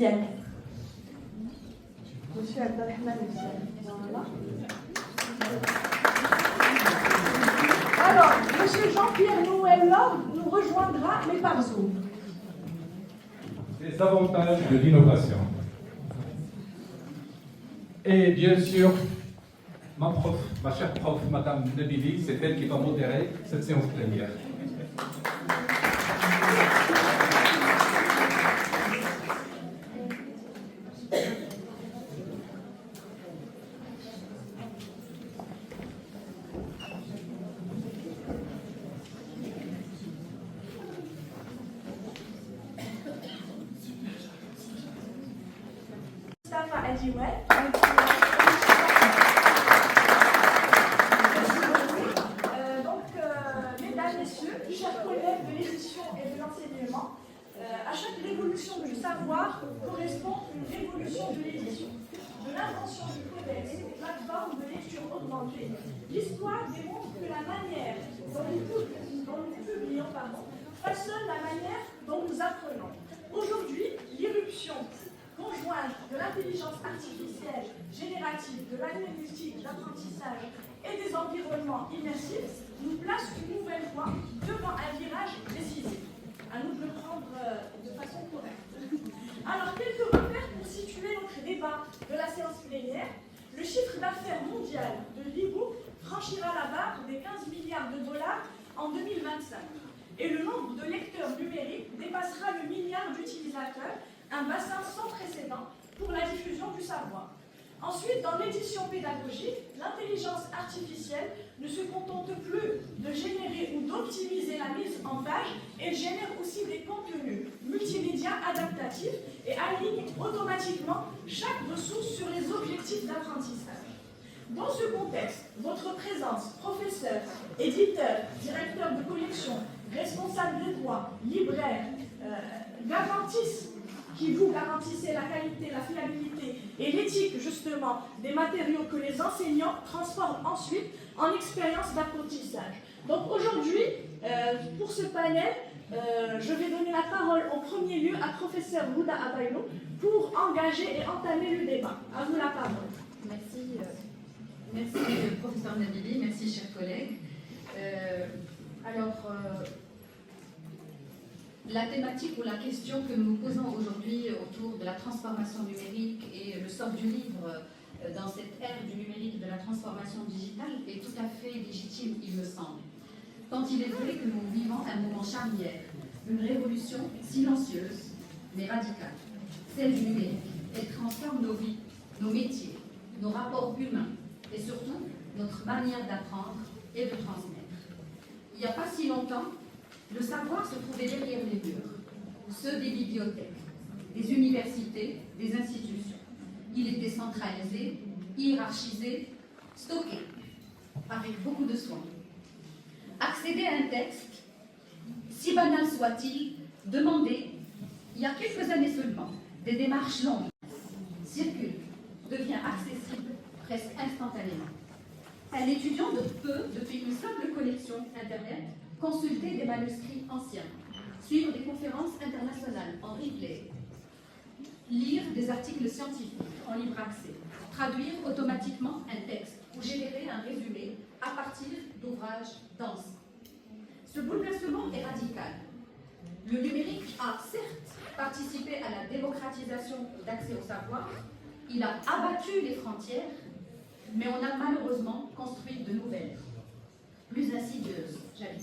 Vienne. Monsieur Abdelrahman Vienne. Voilà. Alors, monsieur Jean-Pierre Noël nous rejoindra, mais par Zoom. Les avantages de l'innovation. Et bien sûr, ma chère prof, Madame Nabili, c'est elle qui va modérer cette séance plénière. Mustafa Adjiwel. Mesdames, Messieurs, chers collègues de l'édition et de l'enseignement, à chaque révolution du savoir correspond une révolution de l'édition. De l'invention du codex, plateforme de lecture augmentée, l'histoire démontre que la manière dont nous publions façonne la manière dont nous apprenons. Aujourd'hui, l'irruption conjointe de l'intelligence artificielle générative, de l'analytique, d'apprentissage et des environnements immersifs nous place une nouvelle fois devant un virage décisif. À nous de le prendre de façon correcte. Alors, quelques repères pour situer notre débat de la séance plénière. Le chiffre d'affaires mondial de l'e-book franchira la barre des 15 milliards de dollars en 2025. Et le nombre de lecteurs numériques dépassera le milliard d'utilisateurs, un bassin sans précédent pour la diffusion du savoir. Ensuite, dans l'édition pédagogique, l'intelligence artificielle ne se contente plus de générer ou d'optimiser la mise en page, elle génère aussi des contenus multimédia adaptatifs et aligne automatiquement chaque ressource sur les objectifs d'apprentissage. Dans ce contexte, votre présence, professeur, éditeur, directeur de collection, responsable de droit, libraire, vous garantissez la qualité, la fiabilité et l'éthique justement des matériaux que les enseignants transforment ensuite en expérience d'apprentissage. Donc aujourd'hui, pour ce panel, je vais donner la parole en premier lieu à professeur Rouda Abaylou pour engager et entamer le débat. À vous la parole. Merci professeur Nabili, merci chers collègues. La thématique ou la question que nous nous posons aujourd'hui autour de la transformation numérique et le sort du livre dans cette ère du numérique, de la transformation digitale, est tout à fait légitime, il me semble. Tant il est vrai que nous vivons un moment charnière, une révolution silencieuse mais radicale, celle du numérique. Elle transforme nos vies, nos métiers, nos rapports humains et surtout notre manière d'apprendre et de transmettre. Il n'y a pas si longtemps, le savoir se trouvait derrière les murs, ceux des bibliothèques, des universités, des institutions. Il était centralisé, hiérarchisé, stocké, avec beaucoup de soin. Accéder à un texte, si banal soit-il, demandait, il y a quelques années seulement, des démarches longues, circule, devient accessible presque instantanément. Un étudiant peut, depuis une simple connexion Internet, consulter des manuscrits anciens, suivre des conférences internationales en replay, lire des articles scientifiques en libre accès, traduire automatiquement un texte ou générer un résumé à partir d'ouvrages denses. Ce bouleversement est radical. Le numérique a certes participé à la démocratisation d'accès au savoir, il a abattu les frontières, mais on a malheureusement construit de nouvelles, plus insidieuses, j'allais dire.